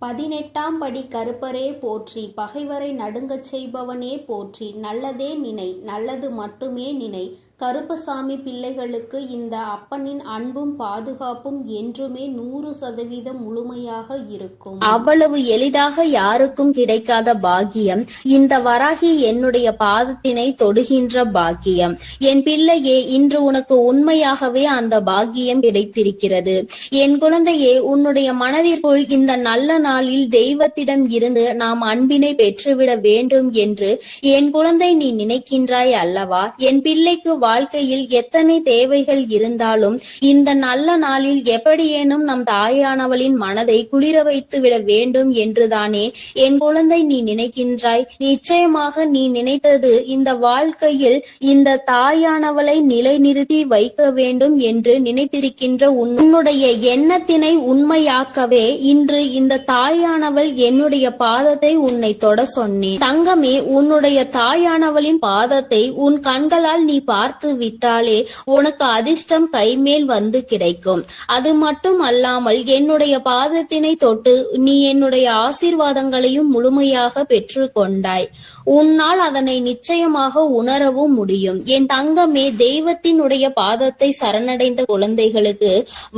18ஆம் படி கருப்பரே போற்றி, பகைவரை நடுங்கச் செய்பவனே போற்றி, நல்லதே நினை, நல்லது மட்டுமே நினை. கருப்பசாமி பிள்ளைகளுக்கு இந்த அப்பனின் அன்பும் பாதுகாப்பும் என்றுமே 100% முழுமையாக இருக்கும். அவ்வளவு எளிதாக யாருக்கும் கிடைக்காத பாக்கியம் இந்த வராகி என்னுடைய பாதத்தினை தொடுகின்ற பாக்கியம். என் பிள்ளையே, இன்று உனக்கு உண்மையாகவே அந்த பாக்கியம் கிடைத்திருக்கிறது. என் குழந்தையே, உன்னுடைய மனதிற்குள் இந்த நல்ல நாளில் தெய்வத்திடம் இருந்து நாம் அன்பினை பெற்றுவிட வேண்டும் என்று என் குழந்தை நீ நினைக்கின்றாய் அல்லவா? என் பிள்ளைக்கு வாழ்க்கையில் எத்தனை தேவைகள் இருந்தாலும் இந்த நல்ல நாளில் எப்படியேனும் நம் தாயானவளின் மனதை குளிர வைத்து விட வேண்டும் என்றுதானே என் குழந்தை நீ நினைக்கின்றாய். நிச்சயமாக நீ நினைத்தது இந்த வாழ்க்கையில் இந்த தாயானவளை நிலைநிறுத்தி வைக்க வேண்டும் என்று நினைத்திருக்கின்ற உன்னுடைய எண்ணத்தினை உண்மையாக்கவே இன்று இந்த தாயானவள் என்னுடைய பாதத்தை உன்னை தொட சொன்னேன். தங்கமே, உன்னுடைய தாயானவளின் பாதத்தை உன் கண்களால் நீ பார்த்து விட்டாலே உனக்கு அதிர்ஷ்டம் கைமேல் வந்து கிடைக்கும். அது மட்டும் அல்லாமல் என்னுடைய பாதத்தினை தொட்டு நீ என்னுடைய ஆசீர்வாதங்களையும் முழுமையாக பெற்று கொண்டாய். உன்னால் அதனை நிச்சயமாக உணரவும் முடியும். என் தங்கமே, தெய்வத்தினுடைய பாதத்தை சரணடைந்த குழந்தைகளுக்கு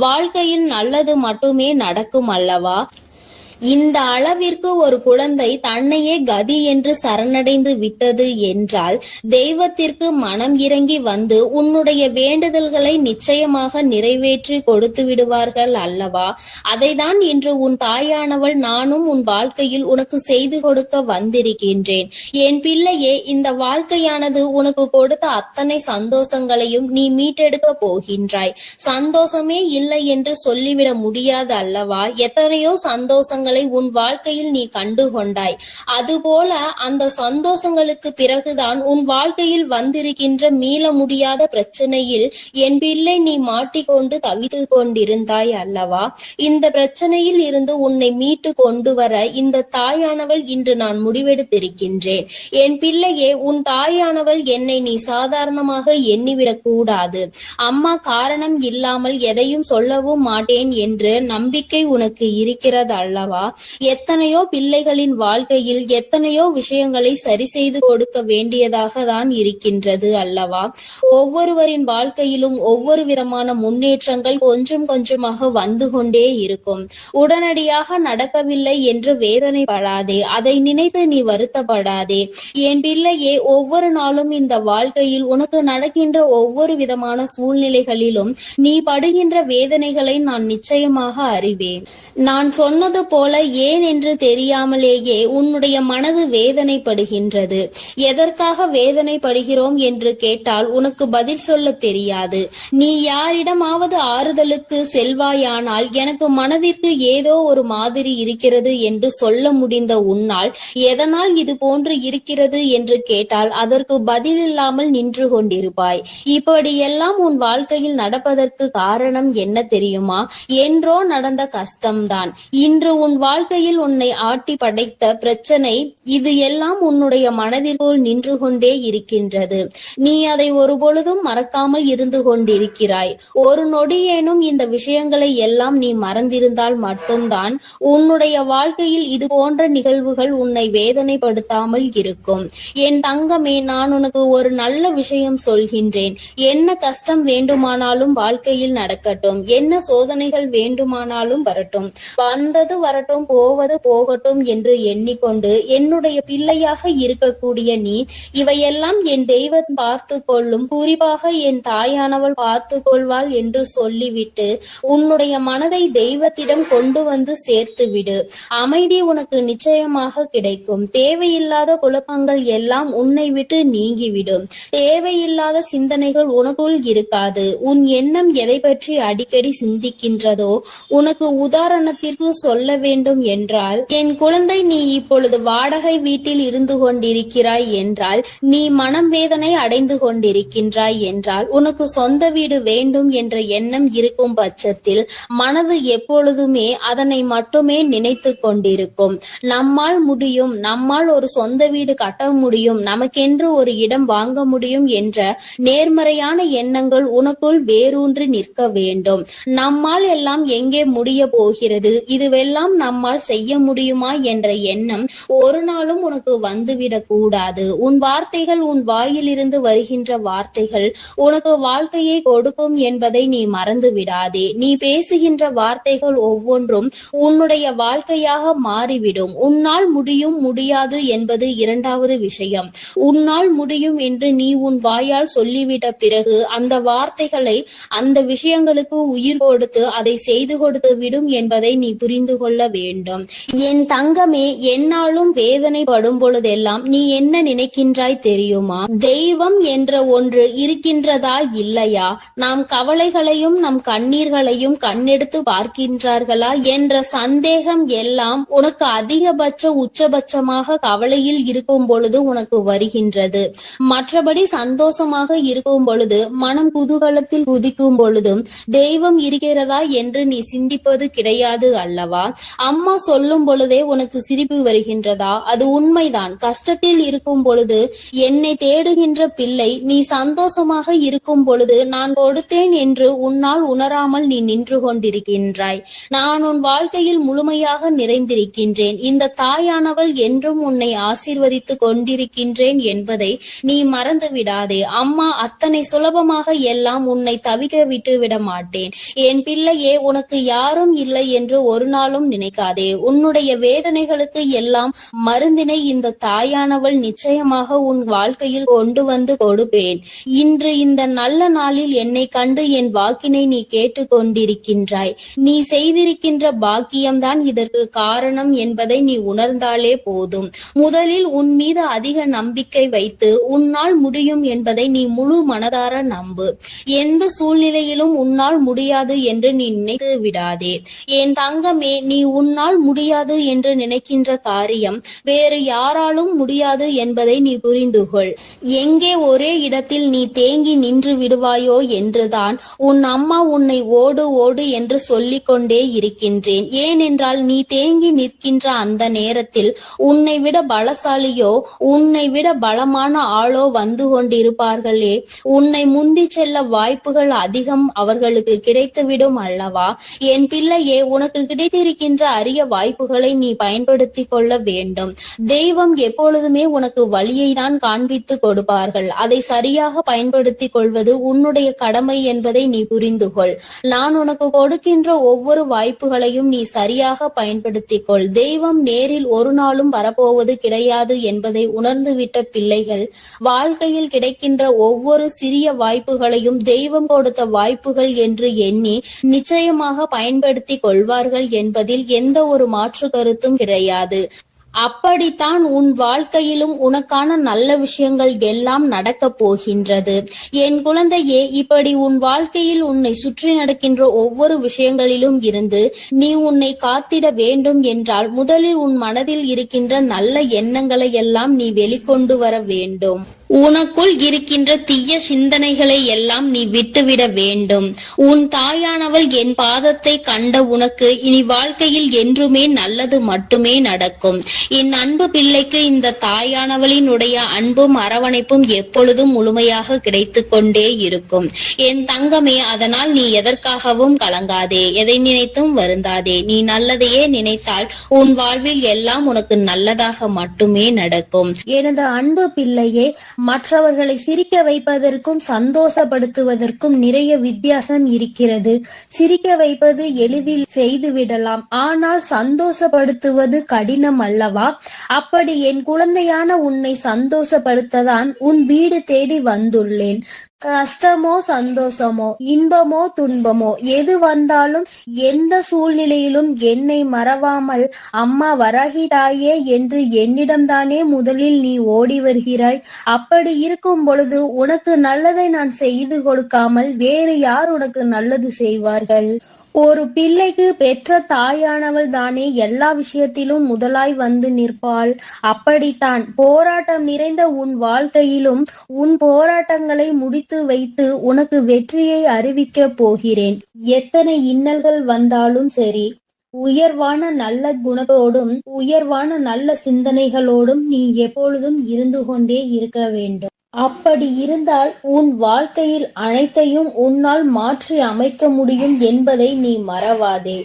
வாழ்க்கையில் நல்லது மட்டுமே நடக்கும் அல்லவா? இந்த அளவிற்கு ஒரு குழந்தை தன்னையே கதி என்று சரணடைந்து விட்டது என்றால் தெய்வத்திற்கு மனம் இறங்கி வந்து உன்னுடைய வேண்டுதல்களை நிச்சயமாக நிறைவேற்றி கொடுத்து விடுவார்கள் அல்லவா? அதைதான் இன்று உன் தாயானவள் நானும் உன் வாழ்க்கையில் உனக்கு செய்து கொடுக்க வந்திருக்கின்றேன். என் பிள்ளையே, இந்த வாழ்க்கையானது உனக்கு கொடுத்த அத்தனை சந்தோஷங்களையும் நீ மீட்டெடுக்க போகின்றாய். சந்தோஷமே இல்லை என்று சொல்லிவிட முடியாது அல்லவா? எத்தனையோ சந்தோஷங்கள் உன் வாழ்க்கையில் நீ கண்டு கொண்டாய். அதுபோல அந்த சந்தோஷங்களுக்கு பிறகுதான் உன் வாழ்க்கையில் வந்திருக்கின்ற மீள முடியாத பிரச்சனையில் என் பிள்ளை நீ மாட்டிக்கொண்டு தவித்து கொண்டிருந்தாய் அல்லவா? இந்த பிரச்சனையில் இருந்து உன்னை மீட்டு கொண்டு வர இந்த தாயானவள் இன்று நான் முடிவெடுத்திருக்கின்றேன். என் பிள்ளையே, உன் தாயானவள் என்னை நீ சாதாரணமாக எண்ணிவிடக் கூடாது. அம்மா காரணம் இல்லாமல் எதையும் சொல்லவும் மாட்டேன் என்று நம்பிக்கை உனக்கு இருக்கிறது அல்லவா? எத்தனையோ பிள்ளைகளின் வாழ்க்கையில் எத்தனையோ விஷயங்களை சரி செய்து கொடுக்க வேண்டியதாக தான் இருக்கின்றது அல்லவா? ஒவ்வொருவரின் வாழ்க்கையிலும் ஒவ்வொரு விதமான முன்னேற்றங்கள் கொஞ்சம் கொஞ்சமாக வந்து கொண்டே இருக்கும். உடனடியாக நடக்கவில்லை என்று வேதனைப்படாதே, அதை நினைத்து நீ வருத்தப்படாதே. என் பிள்ளையே, ஒவ்வொரு நாளும் இந்த வாழ்க்கையில் உனக்கு நடக்கின்ற ஒவ்வொரு விதமான சூழ்நிலைகளிலும் நீ படுகின்ற வேதனைகளை நான் நிச்சயமாக அறிவேன். நான் சொன்னது போல ஏன் என்று தெரியாமலேயே உன்னுடைய மனது வேதனைப்படுகின்றது. எதற்காக வேதனைப்படுகிறோம் என்று கேட்டால் உனக்கு பதில் சொல்ல தெரியாது. நீ யாரிடமாவது ஆறுதலுக்கு செல்வாயானால் எனக்கு மனதிற்கு ஏதோ ஒரு மாதிரி இருக்கிறது என்று சொல்ல முடிந்த உன்னால் எதனால் இது போன்று இருக்கிறது என்று கேட்டால் அதற்கு பதில் இல்லாமல் நின்று கொண்டிருப்பாய். இப்படியெல்லாம் உன் வாழ்க்கையில் நடப்பதற்கு காரணம் என்ன தெரியுமா? என்றோ நடந்த கஷ்டம்தான் இன்று உன் வாழ்க்கையில் உன்னை ஆட்டி படைத்த பிரச்சனை. இது எல்லாம் உன்னுடைய மனதிற்குள் நின்று கொண்டே இருக்கின்றது. நீ அதை ஒருபொழுதும் மறக்காமல் இருந்து கொண்டிருக்கிறாய். ஒரு நொடியேனும் இந்த விஷயங்களை எல்லாம் நீ மறந்திருந்தால் மட்டும்தான் உன்னுடைய வாழ்க்கையில் இது போன்ற நிகழ்வுகள் உன்னை வேதனைப்படுத்தாமல் இருக்கும். என் தங்கமே, நான் உனக்கு ஒரு நல்ல விஷயம் சொல்கின்றேன். என்ன கஷ்டம் வேண்டுமானாலும் வாழ்க்கையில் நடக்கட்டும், என்ன சோதனைகள் வேண்டுமானாலும் வரட்டும், வந்தது வரட்டும், போவது போகட்டும் என்று எண்ணிக்கொண்டு என்னுடைய பிள்ளையாக இருக்கக்கூடிய நீ இவையெல்லாம் என் தெய்வம் பார்த்து கொள்ளும், குறிப்பாக என் தாயானவள் பார்த்து கொள்வாள் என்று சொல்லிவிட்டு உன்னுடைய மனதை தெய்வத்திடம் கொண்டு வந்து சேர்த்து விடு. அமைதி உனக்கு நிச்சயமாக கிடைக்கும். தேவையில்லாத குழப்பங்கள் எல்லாம் உன்னை விட்டு நீங்கிவிடும். தேவையில்லாத சிந்தனைகள் உனக்குள் இருக்காது. உன் எண்ணம் எதை பற்றி அடிக்கடி சிந்திக்கின்றதோ, உனக்கு உதாரணத்திற்கு சொல்ல வேண்டும் என்றால், என் குழந்தை, நீ இப்பொழுது வாடகை வீட்டில் இருந்து கொண்டிருக்கிறாய் என்றால், நீ மனம் வேதனை அடைந்து கொண்டிருக்கின்றாய் என்றால், உனக்கு சொந்த வீடு வேண்டும் என்ற எண்ணம் இருக்கும் பட்சத்தில் மனது எப்பொழுதுமே அதனை மட்டுமே நினைத்து கொண்டிருக்கும். நம்மால் முடியும், நம்மால் ஒரு சொந்த வீடு கட்ட முடியும், நமக்கென்று ஒரு இடம் வாங்க முடியும் என்ற நேர்மறையான எண்ணங்கள் உனக்குள் வேரூன்றி நிற்க வேண்டும். நம்மால் எல்லாம் எங்கே முடிய போகிறது, இதுவெல்லாம் நம்மால் செய்ய முடியுமா என்ற எண்ணம் ஒரு நாளும் உனக்கு வந்துவிடக் கூடாது. உன் வார்த்தைகள், உன் வாயிலிருந்து வருகின்ற வார்த்தைகள் உனக்கு வாழ்க்கையை கொடுக்கும் என்பதை நீ மறந்து விடாதே. நீ பேசுகின்ற வார்த்தைகள் ஒவ்வொன்றும் உன்னுடைய வாழ்க்கையாக மாறிவிடும். உன்னால் முடியும், முடியாது என்பது இரண்டாவது விஷயம். உன்னால் முடியும் என்று நீ உன் வாயால் சொல்லிவிட்ட பிறகு அந்த வார்த்தைகளை, அந்த விஷயங்களுக்கு உயிர் கொடுத்து அதை செய்து கொடுத்து விடும் என்பதை நீ புரிந்து கொள்ள வேண்டும். என் தங்கமே, என்னாலும் வேதனைப்படும் பொழுதெல்லாம் நீ என்ன நினைக்கின்றாய் தெரியுமா? தெய்வம் என்ற ஒன்று இருக்கின்றதா இல்லையா? நாம் கவலைகளையும் நம் கண்ணீர்களையும் கண்ணெடுத்து பார்க்கின்றார்களா என்ற சந்தேகம் எல்லாம் உனக்கு அதிகபட்ச உச்சபட்சமாக கவலையில் இருக்கும் பொழுது உனக்கு வருகின்றது. மற்றபடி சந்தோஷமாக இருக்கும் பொழுது, மனம் குதூகலத்தில் குதிக்கும் பொழுதும் தெய்வம் இருக்கிறதா என்று நீ சிந்திப்பது கிடையாது அல்லவா? அம்மா சொல்லும் பொழுதே உனக்கு சிரிப்பு வருகின்றதா? அது உண்மைதான். கஷ்டத்தில் இருக்கும் பொழுது என்னை தேடுகின்ற பிள்ளை, நீ சந்தோஷமாக இருக்கும் பொழுது நான் கொடுத்தேன் என்று உன்னால் உணராமல் நீ நின்று கொண்டிருக்கின்றாய். நான் உன் வாழ்க்கையில் முழுமையாக நிறைந்திருக்கின்றேன். இந்த தாயானவள் என்றும் உன்னை ஆசீர்வதித்து கொண்டிருக்கின்றேன் என்பதை நீ மறந்து விடாதே. அம்மா அத்தனை சுலபமாக எல்லாம் உன்னை தவிக்க விட்டு விட மாட்டேன். என் பிள்ளையே, உனக்கு யாரும் இல்லை என்று ஒரு நாளும் நினைக்காதே. உன்னுடைய வேதனைகளுக்கு எல்லாம் மருந்தினை இந்த தாயானவள் நிச்சயமாக உன் வாழ்க்கையில் கொண்டு வந்து கொடுப்பேன். இன்று இந்த நல்ல நாளில் என்னை கண்டு என் வாக்கினை நீ கேட்டுக் கொண்டிருக்கின்றாய். நீ செய்திருக்கின்ற பாக்கியம்தான் இதற்கு காரணம் என்பதை நீ உணர்ந்தாலே போதும். முதலில் உன் மீது அதிக நம்பிக்கை வைத்து உன்னால் முடியும் என்பதை நீ முழு மனதார நம்பு. எந்த சூழ்நிலையிலும் உன்னால் முடியாது என்று நீ நினைத்து விடாதே. என் தங்கமே, நீ உன்னால் முடியாது என்று நினைக்கின்ற காரியம் வேறு யாராலும் முடியாது என்பதை நீ புரிந்து கொள். எங்கே ஒரே இடத்தில் நீ தேங்கி நின்று விடுவாயோ என்றுதான் உன் அம்மா உன்னை ஓடு ஓடு என்று சொல்லிக் கொண்டே இருக்கின்றேன். ஏனென்றால் நீ தேங்கி நிற்கின்ற அந்த நேரத்தில் உன்னை விட பலசாலியோ, உன்னை விட பலமான ஆளோ வந்து கொண்டிருப்பார்களே. உன்னை முந்தி செல்ல வாய்ப்புகள் அதிகம் அவர்களுக்கு கிடைத்துவிடும் அல்லவா? என் பிள்ளையே, உனக்கு கிடைத்திருக்கின்ற அரிய வாய்ப்புகளை நீ பயன்படுத்தி கொள்ள வேண்டும். தெய்வம் எப்பொழுதுமே உனக்கு வழியை தான் காண்பித்து கொடுப்பார்கள். அதை சரியாக பயன்படுத்திக் கொள்வது உன்னுடைய கடமை என்பதை நீ புரிந்து கொள். நான் உனக்கு கொடுக்கின்ற ஒவ்வொரு வாய்ப்புகளையும் நீ சரியாக பயன்படுத்திக் கொள். தெய்வம் நேரில் ஒரு நாளும் வரப்போவது கிடையாது என்பதை உணர்ந்துவிட்ட பிள்ளைகள் வாழ்க்கையில் கிடைக்கின்ற ஒவ்வொரு சிறிய வாய்ப்புகளையும் தெய்வம் கொடுத்த வாய்ப்புகள் என்று எண்ணி நிச்சயமாக பயன்படுத்தி கொள்வார்கள் என்பதில் எந்த ஒரு மாற்று கருத்தும் கிடையாது. அப்படித்தான் உன் வாழ்க்கையிலும் உனக்கான நல்ல விஷயங்கள் எல்லாம் நடக்கப் போகின்றது. என் குழந்தையே, இப்படி உன் வாழ்க்கையில் உன்னை சுற்றி நடக்கின்ற ஒவ்வொரு விஷயங்களிலும் இருந்து நீ உன்னை காத்திட வேண்டும் என்றால் முதலில் உன் மனதில் இருக்கின்ற நல்ல எண்ணங்களை எல்லாம் நீ வெளிக்கொண்டு வர வேண்டும். உனக்குள் இருக்கின்ற தீய சிந்தனைகளை எல்லாம் நீ விட்டுவிட வேண்டும். உன் தாயானவள் என் பாதத்தை கண்ட உனக்கு இனி வாழ்க்கையில் என்றுமே நல்லது மட்டுமே நடக்கும். என் அன்பு பிள்ளைக்கு இந்த தாயானவளினுடைய அன்பும் அரவணைப்பும் எப்பொழுதும் முழுமையாக கிடைத்து கொண்டே இருக்கும். என் தங்கமே, அதனால் நீ எதற்காகவும் கலங்காதே, எதை நினைத்தும் வருந்தாதே. நீ நல்லதையே நினைத்தால் உன் வாழ்வில் எல்லாம் உனக்கு நல்லதாக மட்டுமே நடக்கும். எனது அன்பு பிள்ளையே, மற்றவர்களை சிரிக்க வைப்பதற்கும் சந்தோஷப்படுத்துவதற்கும் நிறைய வித்தியாசம் இருக்கிறது. சிரிக்க வைப்பது எளிதில் செய்துவிடலாம், ஆனால் சந்தோஷப்படுத்துவது கடினம் அல்லவா? அப்படி என் குழந்தையான உன்னை சந்தோஷப்படுத்ததான் உன் வீடு தேடி வந்துள்ளேன். கஷ்டமோ சந்தோஷமோ, இன்பமோ துன்பமோ, எது வந்தாலும் எந்த சூழ்நிலையிலும் என்னை மறவாமல் அம்மா வராகி தாயே என்று என்னிடம்தானே முதலில் நீ ஓடி வருகிறாய். அப்படி இருக்கும் பொழுது உனக்கு நல்லதை நான் செய்து கொடுக்காமல் வேறு யார் உனக்கு நல்லது செய்வார்கள்? ஒரு பிள்ளைக்கு பெற்ற தாயானவள் தானே எல்லா விஷயத்திலும் முதலாய் வந்து நிற்பாள். அப்படித்தான் போராட்டம் நிறைந்த உன் வாழ்க்கையிலும் உன் போராட்டங்களை முடித்து வைத்து உனக்கு வெற்றியை அறிவிக்க போகிறேன். எத்தனை இன்னல்கள் வந்தாலும் சரி, உயர்வான நல்ல குணத்தோடும் உயர்வான நல்ல சிந்தனைகளோடும் நீ எப்பொழுதும் இருந்து கொண்டே இருக்க வேண்டும். அப்படி இருந்தால் உன் வாழ்க்கையில் அனைத்தையும் உன்னால் மாற்றி அமைக்க முடியும் என்பதை நீ மறவாதே.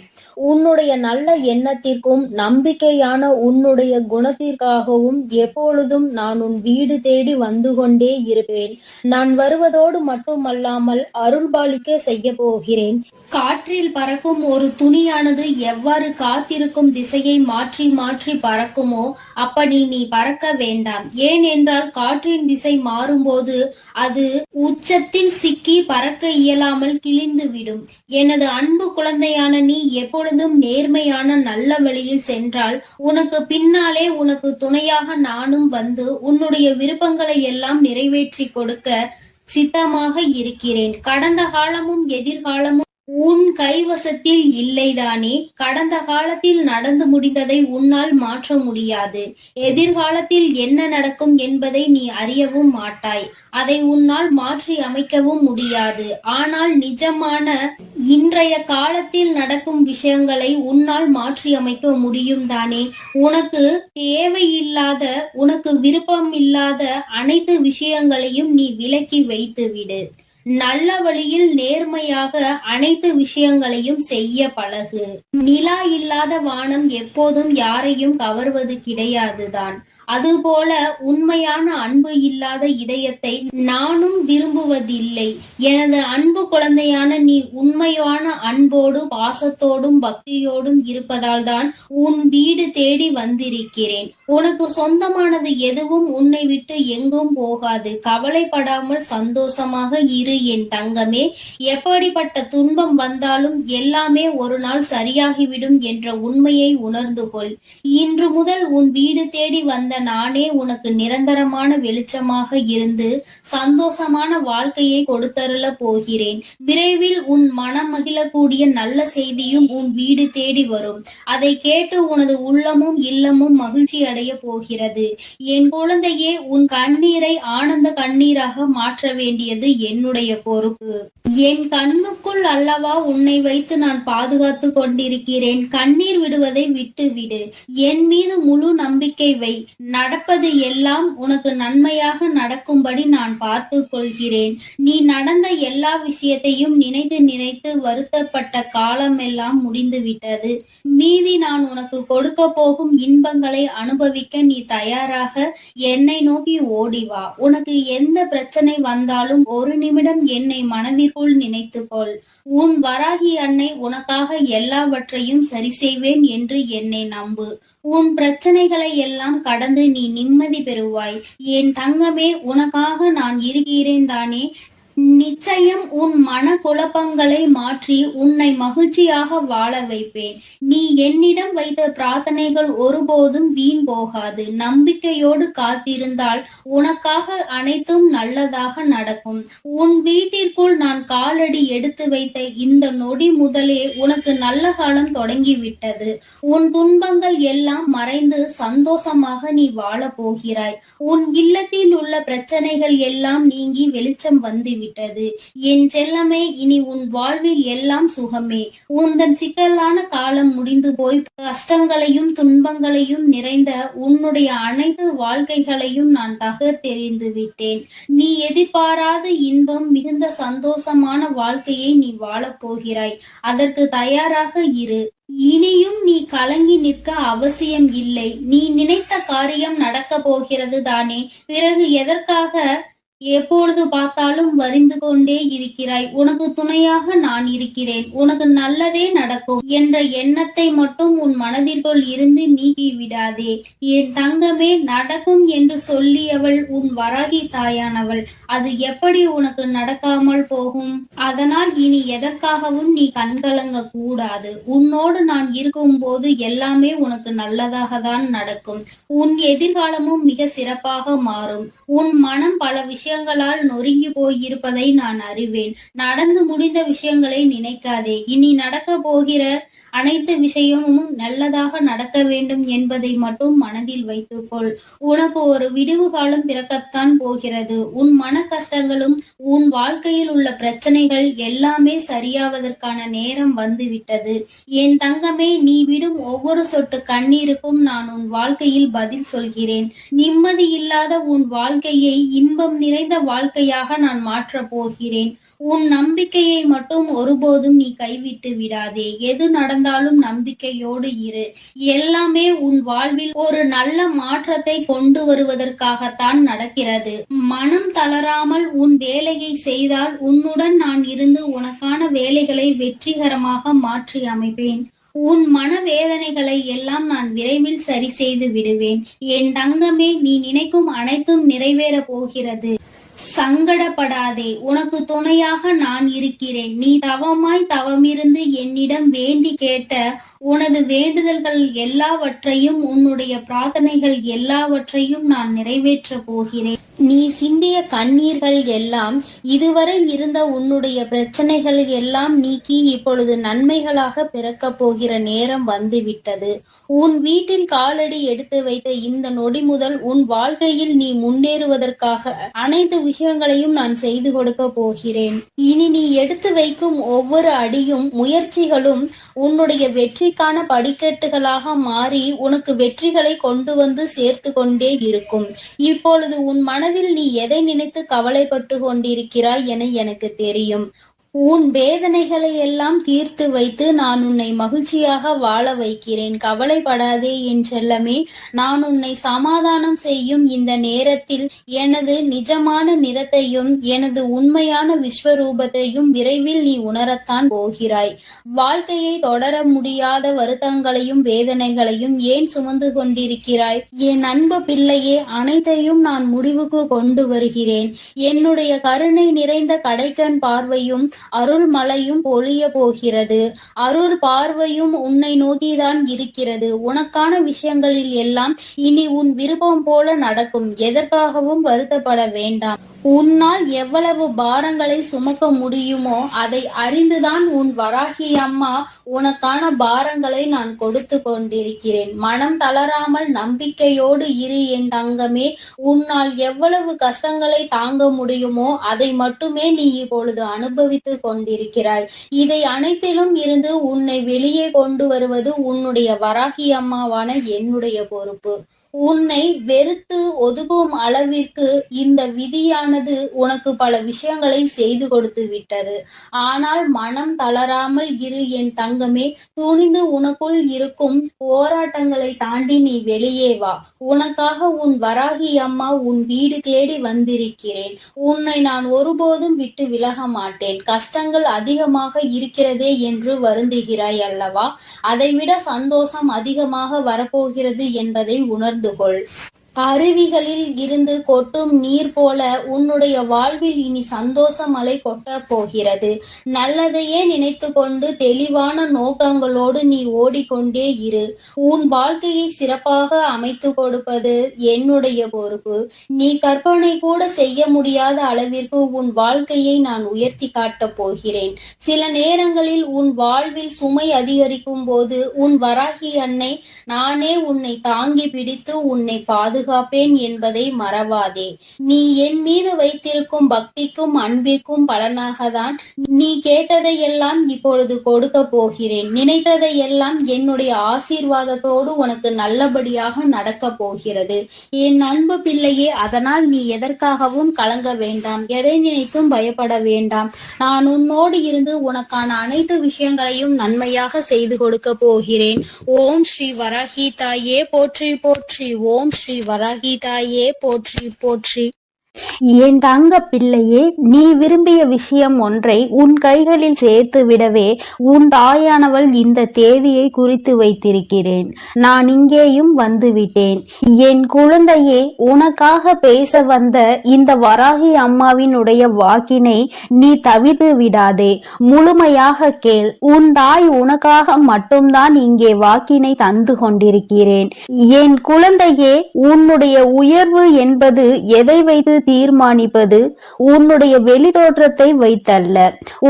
உன்னுடைய நல்ல எண்ணத்திற்கும் நம்பிக்கையான உன்னுடைய குணத்திற்காகவும் எப்பொழுதும் நான் உன் வீடு தேடி வந்து கொண்டே இருப்பேன். நான் வருவதோடு மட்டுமல்லாமல் அருள்பாலிக்க செய்ய போகிறேன். காற்றில் பறக்கும் ஒரு துணியானது எவ்வாறு காத்திருக்கும் திசையை மாற்றி மாற்றி பறக்குமோ அப்படி நீ பறக்க வேண்டாம். ஏனென்றால் காற்றின் திசை மாறும்போது அது உச்சத்தில் சிக்கி பறக்க இயலாமல் கிழிந்து விடும். எனது அன்பு குழந்தையான நீ எப்பொழுதும் நேர்மையான நல்ல வழியில் சென்றால் உனக்கு பின்னாலே உனக்கு துணையாக நானும் வந்து உன்னுடைய விருப்பங்களை எல்லாம் நிறைவேற்றி கொடுக்க சித்தமாக இருக்கிறேன். கடந்த காலமும் எதிர்காலமும் உன் கைவசத்தில் இல்லைதானே? கடந்த காலத்தில் நடந்து முடிந்ததை உன்னால் மாற்ற முடியாது. எதிர்காலத்தில் என்ன நடக்கும் என்பதை நீ அறியவும் மாட்டாய். அதை உன்னால் மாற்றி அமைக்கவும் முடியாது. ஆனால் நிஜமான இன்றைய காலத்தில் நடக்கும் விஷயங்களை உன்னால் மாற்றி அமைக்க முடியும் தானே? உனக்கு தேவையில்லாத, உனக்கு விருப்பம் இல்லாத அனைத்து விஷயங்களையும் நீ விலக்கி வைத்து விடு. நல்ல வழியில் நேர்மையாக அனைத்து விஷயங்களையும் செய்ய பழகு. நிலா இல்லாத வானம் எப்போதும் யாரையும் கவர்வது கிடையாதுதான். அதுபோல உண்மையான அன்பு இல்லாத இதயத்தை நானும் விரும்புவதில்லை. எனது அன்பு குழந்தையான நீ உண்மையான அன்போடு பாசத்தோடும் பக்தியோடும் இருப்பதால் தான் உன் வீடு தேடி வந்திருக்கிறேன். உனக்கு சொந்தமானது எதுவும் உன்னை விட்டு எங்கும் போகாது. கவலைப்படாமல் சந்தோஷமாக இரு என் தங்கமே. எப்படிப்பட்ட துன்பம் வந்தாலும் எல்லாமே ஒரு நாள் சரியாகிவிடும் என்ற உண்மையை உணர்ந்து கொள். இன்று முதல் உன் வீடு தேடி வந்த நானே உனக்கு நிரந்தரமான வெளிச்சமாக இருந்து சந்தோஷமான வாழ்க்கையை கொடுத்தருள போகிறேன். விரைவில் உன் மனம் மகிழக்கூடிய நல்ல செய்தியும் உன் வீடு தேடி வரும். அதை கேட்டு உனது உள்ளமும் இல்லமும் மகிழ்ச்சி அடைய போகிறது. என் குழந்தையே, உன் கண்ணீரை ஆனந்த கண்ணீராக மாற்ற வேண்டியது என்னுடைய பொறுப்பு. என் கண்ணுக்குள் அல்லவா உன்னை வைத்து நான் பாதுகாத்து கொண்டிருக்கிறேன். கண்ணீர் விடுவதை விட்டு விடு. என் மீது முழு நம்பிக்கை வை. நடப்பது எல்லாம் உனக்கு நன்மையாக நடக்கும்படி நான் பார்த்து கொள்கிறேன். நீ நடந்த எல்லா விஷயத்தையும் நினைத்து நினைத்து வருத்தப்பட்ட காலம் எல்லாம் முடிந்து விட்டது. மீதி நான் உனக்கு கொடுக்க போகும் இன்பங்களை அனுபவிக்க நீ தயாராக என்னை நோக்கி ஓடிவா. உனக்கு எந்த பிரச்சனை வந்தாலும் ஒரு நிமிடம் என்னை மனதிற்குள் நினைத்துக்கொள். உன் வராகி அன்னை உனக்காக எல்லாவற்றையும் சரி செய்வேன் என்று என்னை நம்பு. உன் பிரச்சனைகளை எல்லாம் கடந்து நீ நிம்மதி பெறுவாய். என் தங்கமே, உனக்காக நான் இருக்கிறேன் தானே? நிச்சயம் உன் மன குழப்பங்களை மாற்றி உன்னை மகிழ்ச்சியாக வாழ வைப்பேன். நீ என்னிடம் வைத்த பிரார்த்தனைகள் ஒருபோதும் வீண் போகாது. நம்பிக்கையோடு காத்திருந்தால் உனக்காக அனைத்தும் நல்லதாக நடக்கும். உன் வீட்டிற்குள் நான் காலடி எடுத்து வைத்த இந்த நொடி முதலே உனக்கு நல்ல காலம் தொடங்கிவிட்டது. உன் துன்பங்கள் எல்லாம் மறைந்து சந்தோஷமாக நீ வாழ போகிறாய். உன் இல்லத்தில் உள்ள பிரச்சனைகள் எல்லாம் நீங்கி வெளிச்சம் வந்து விட்டது. என் செல்லமே, இனி உன் வாழ்வில் எல்லாம் சுகமே. உந்தன் சிக்கலான காலம் முடிந்து போய் கஷ்டங்களையும் துன்பங்களையும் நிறைந்த உன்னுடைய அனைத்து வாழ்க்கைகளையும் நான் தகர்த்தெறிந்து விட்டேன். நீ எதிர்பாராத இன்பம் மிகுந்த சந்தோஷமான வாழ்க்கையை நீ வாழப் போகிறாய். அதற்கு தயாராக இரு. இனியும் நீ கலங்கி நிற்க அவசியம் இல்லை. நீ நினைத்த காரியம் நடக்க போகிறது தானே? பிறகு எதற்காக எப்பொழுது பார்த்தாலும் வரிந்து கொண்டே இருக்கிறாய்? உனக்கு துணையாக நான் இருக்கிறேன். உனக்கு நல்லதே நடக்கும் என்ற எண்ணத்தை மட்டும் உன் மனதிற்குள் இருந்து நீக்கி விடாதே. என் தங்கமே, நடக்கும் என்று சொல்லியவள் உன் வராகி தாயானவள். அது எப்படி உனக்கு நடக்காமல் போகும்? அதனால் இனி எதற்காகவும் நீ கண்கலங்க கூடாது. உன்னோடு நான் இருக்கும் போது எல்லாமே உனக்கு நல்லதாக தான் நடக்கும். உன் எதிர்காலமும் மிக சிறப்பாக மாறும். உன் மனம் பல விஷயங்களால் நொறுங்கி போயிருப்பதை நான் அறிவேன். நடந்து முடிந்த விஷயங்களை நினைக்காதே. இனி நடக்க போகிற அனைத்து விஷயமும் நல்லதாக நடக்க வேண்டும் என்பதை மட்டும் மனதில் வைத்துக்கொள். உனக்கு ஒரு விடிவு காலம் பிறக்கத்தான் போகிறது. உன் மன கஷ்டங்களும் உன் வாழ்க்கையில் உள்ள பிரச்சனைகள் எல்லாமே சரியாவதற்கான நேரம் வந்துவிட்டது. என் தங்கமே, நீ விடும் ஒவ்வொரு சொட்டு கண்ணீருக்கும் நான் உன் வாழ்க்கையில் பதில் சொல்கிறேன். நிம்மதி இல்லாத உன் வாழ்க்கையை இன்பம் நிறைந்த வாழ்க்கையாக நான் மாற்றப் போகிறேன். உன் நம்பிக்கையை மட்டும் ஒருபோதும் நீ கைவிட்டு விடாதே. எது நடந்தாலும் நம்பிக்கையோடு இரு. எல்லாமே உன் வாழ்வில் ஒரு நல்ல மாற்றத்தை கொண்டு வருவதற்காகத்தான் நடக்கிறது. மனம் தளராமல் உன் வேலையை செய்தால் உன்னுடன் நான் இருந்து உனக்கான வேலைகளை வெற்றிகரமாக மாற்றி அமைப்பேன். உன் மனவேதனைகளை எல்லாம் நான் விரைவில் சரி செய்து விடுவேன். என் தங்கமே, நீ நினைக்கும் அனைத்தும் நிறைவேற போகிறது. சங்கடப்படாதே, உனக்கு துணையாக நான் இருக்கிறேன். நீ தவமிருந்து என்னிடம் வேண்டி கேட்ட உனது வேண்டுதல்கள் எல்லாவற்றையும், உன்னுடைய பிரார்த்தனைகள் எல்லாவற்றையும் நான் நிறைவேற்ற போகிறேன். நீ சிந்திய கண்ணீர்கள் எல்லாம், இதுவரை இருந்த உன்னுடைய பிரச்சனைகள் எல்லாம் நீக்கி இப்பொழுது நன்மைகளாக பிறக்கப் போகிற நேரம் வந்துவிட்டது. உன் வீட்டில் காலடி எடுத்து வைத்த இந்த நொடி முதல் உன் வாழ்க்கையில் நீ முன்னேறுவதற்காக அனைத்து விஷயங்களையும் நான் செய்து கொடுக்க போகிறேன். இனி நீ எடுத்து வைக்கும் ஒவ்வொரு அடியும் முயற்சிகளும் உன்னுடைய வெற்றிக்கான படிக்கட்டுகளாக மாறி உனக்கு வெற்றிகளை கொண்டு வந்து சேர்த்து கொண்டே இருக்கும். இப்பொழுது உன் மனதில் நீ எதை நினைத்து கவலைப்பட்டு கொண்டிருக்கிறாய் என எனக்கு தெரியும். உன் வேதனைகளை எல்லாம் தீர்த்து வைத்து நான் உன்னை மகிழ்ச்சியாக வாழ வைக்கிறேன். கவலைப்படாதே என் செல்லமே. நான் உன்னை சமாதானம் செய்யும் இந்த நேரத்தில் எனது நிஜமான நிறத்தையும் எனது உண்மையான விஸ்வரூபத்தையும் விரைவில் நீ உணரத்தான் போகிறாய். வாழ்க்கையை தொடர முடியாத வருத்தங்களையும் வேதனைகளையும் ஏன் சுமந்து கொண்டிருக்கிறாய்? என் அன்பு பிள்ளையே, அனைத்தையும் நான் முடிவுக்கு கொண்டு வருகிறேன். என்னுடைய கருணை நிறைந்த கடைக்கண் பார்வையும் அருள் மழையும் பொழிய போகிறது. அருள் பார்வையும் உன்னை நோக்கிதான் இருக்கிறது. உனக்கான விஷயங்களில் எல்லாம் இனி உன் விருப்பம் போல நடக்கும். எதற்காகவும் வருத்தப்பட வேண்டாம். உன்னால் எவ்வளவு பாரங்களை சுமக்க முடியுமோ அதை அறிந்துதான் உன் வராகி அம்மா உனக்கான பாரங்களை நான் கொடுத்து கொண்டிருக்கிறேன். மனம் தளராமல் நம்பிக்கையோடு இரு என் தங்கமே. உன்னால் எவ்வளவு கஷ்டங்களை தாங்க முடியுமோ அதை மட்டுமே நீ இப்பொழுது அனுபவித்து கொண்டிருக்கிறாய். இதை அனைத்திலும் இருந்து உன்னை வெளியே கொண்டு வருவது உன்னுடைய வராகி அம்மாவான என்னுடைய பொறுப்பு. உன்னை வெறுத்து ஒதுக்கும் அளவிற்கு இந்த விதியானது உனக்கு பல விஷயங்களை செய்து கொடுத்து விட்டது. ஆனால் மனம் தளராமல் இரு என் தங்கமே. துணிந்து உனக்குள் இருக்கும் போராட்டங்களை தாண்டி நீ வெளியே வா. உனக்காக உன் வராகி அம்மா உன் வீடு தேடி வந்திருக்கிறேன். உன்னை நான் ஒருபோதும் விட்டு விலக மாட்டேன். கஷ்டங்கள் அதிகமாக இருக்கிறதே என்று வருந்துகிறாய் அல்லவா? அதைவிட சந்தோஷம் அதிகமாக வரப்போகிறது என்பதை உணர்ந்து கொள். அருவிகளில் இருந்து கொட்டும் நீர் போல உன்னுடைய வாழ்வில் இனி சந்தோஷ மழை கொட்ட போகிறது. நல்லதையே நினைத்து கொண்டு தெளிவான நோக்கங்களோடு நீ ஓடிக்கொண்டே இரு. உன் வாழ்க்கையை சிறப்பாக அமைத்து கொடுப்பது என்னுடைய பொறுப்பு. நீ கற்பனை கூட செய்ய முடியாத அளவிற்கு உன் வாழ்க்கையை நான் உயர்த்தி காட்டப் போகிறேன். சில நேரங்களில் உன் வாழ்வில் சுமை அதிகரிக்கும் போது உன் வராகி அன்னை நானே உன்னை தாங்கி பிடித்து உன்னை பாதுகாப்பேன் என்பதை மறவாதே. நீ என் மீது வைத்திருக்கும் பக்திக்கும் அன்பிற்கும் பலனாகத்தான் நீ கேட்டதையெல்லாம் இப்பொழுது கொடுக்க போகிறேன். நினைத்ததையெல்லாம் என்னுடைய ஆசீர்வாதத்தோடு உனக்கு நல்லபடியாக நடக்க போகிறது. என் அன்பு பிள்ளையே, அதனால் நீ எதற்காகவும் கலங்க வேண்டாம். எதை நினைத்தும் பயப்பட வேண்டாம். நான் உன்னோடு இருந்து உனக்கான அனைத்து விஷயங்களையும் நன்மையாக செய்து கொடுக்க போகிறேன். ஓம் ஸ்ரீ வராகி தாயே போற்றி போற்றி. ஓம் ஸ்ரீ வராகி தாயே போற்றி போற்றி. என் தங்க பிள்ளையே, நீ விரும்பிய விஷயம் ஒன்றை உன் கைகளில் சேர்த்து விடவே உன் தாயானவள் இந்த தேதியை குறித்து வைத்திருக்கிறேன். நான் இங்கேயும் வந்துவிட்டேன். என் குழந்தையே, உனக்காக பேச வந்த இந்த வராகி அம்மாவினுடைய வாக்கினை நீ தவிர்த்து விடாதே. முழுமையாக கேள். உன் தாய் உனக்காக மட்டும்தான் இங்கே வாக்கினை தந்து கொண்டிருக்கிறேன். என் குழந்தையே, உன்னுடைய உயர்வு என்பது எதை வைத்து தீர்மானிப்பது உன்னுடைய வெளி தோற்றத்தை வைத்தல்ல,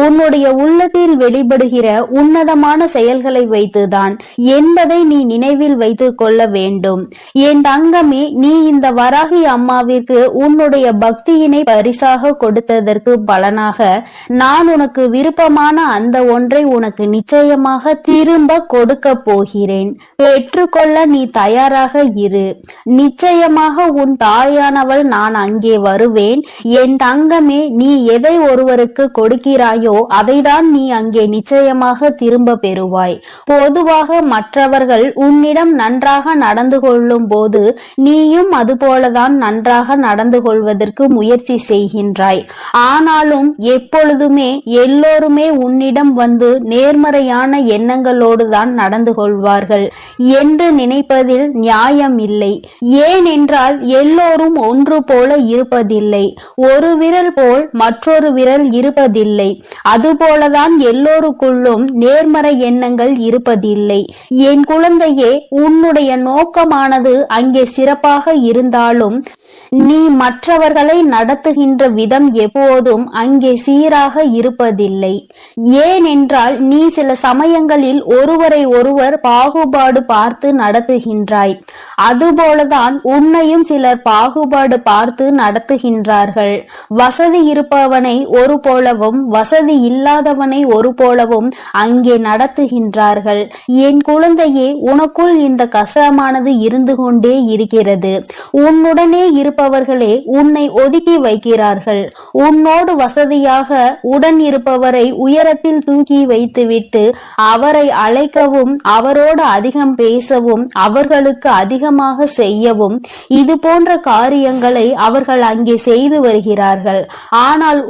உன்னுடைய உள்ளத்தில் வெளிப்படுகிற உன்னதமான செயல்களை வைத்துதான் என்பதை நீ நினைவில் வைத்துக் கொள்ள வேண்டும். என் தங்கமே, நீ இந்த வராகி அம்மாவிற்கு உன்னுடைய பக்தியினை பரிசாக கொடுத்ததற்கு பலனாக நான் உனக்கு விருப்பமான அந்த ஒன்றை உனக்கு நிச்சயமாக திரும்ப கொடுக்க போகிறேன். பெற்றுக்கொள்ள நீ தயாராக இரு. நிச்சயமாக உன் தாயானவள் நான் அங்கே வருவேன். என் தங்கமே, நீ எதை ஒருவருக்கு கொடுக்கிறாயோ அதைதான் நீ அங்கே நிச்சயமாக திரும்ப பெறுவாய். பொதுவாக மற்றவர்கள் உன்னிடம் நன்றாக நடந்து கொள்ளும் போது நீயும் அதுபோலதான் நன்றாக நடந்து கொள்வதற்கு முயற்சி செய்கின்றாய். ஆனாலும் எப்பொழுதுமே எல்லோருமே உன்னிடம் வந்து நேர்மறையான எண்ணங்களோடுதான் நடந்து கொள்வார்கள் என்று நினைப்பதில் நியாயம் இல்லை. ஏனென்றால் எல்லோரும் ஒன்று போல இருப்பதில்லை. ஒரு விரல் போல் மற்றொரு விரல் இருப்பதில்லை. அதுபோலதான் எல்லோருக்குள்ளும் நேர்மறை எண்ணங்கள் இருப்பதில்லை. என் குழந்தையே, உன்னுடைய நோக்கமானது அங்கே சிறப்பாக இருந்தாலும் நீ மற்றவர்களை நடத்துகின்ற விதம் எப்போதும் அங்கே சீராக இருப்பதில்லை. ஏனென்றால் நீ சில சமயங்களில் ஒருவரை ஒருவர் பாகுபாடு பார்த்து நடத்துகின்றாய். அதுபோலதான் உன்னையும் சிலர் பாகுபாடு பார்த்து நடத்துகின்றார்கள். வசதி இருப்பவனை ஒரு போலவும் வசதி இல்லாதவனை ஒரு போலவும் அங்கே நடத்துகின்றார்கள். என் குழந்தையே, உனக்குள் இந்த கசமானது இருந்து கொண்டே இருக்கிறது. உன்னுடனே இருப்பவர்களே உன்னை ஒதுக்கி வைக்கிறார்கள். உன்னோடு வசதியாக உடன் இருப்பவரை உயரத்தில் தூக்கி வைத்துவிட்டு அவரை அழைக்கவும் அவரோடு அதிகம் பேசவும் அவர்களுக்கு அதிகமாக செய்யவும் இது போன்ற காரியங்களை அவர்கள் அங்கே செய்து வருகிறார்கள். ஆனால்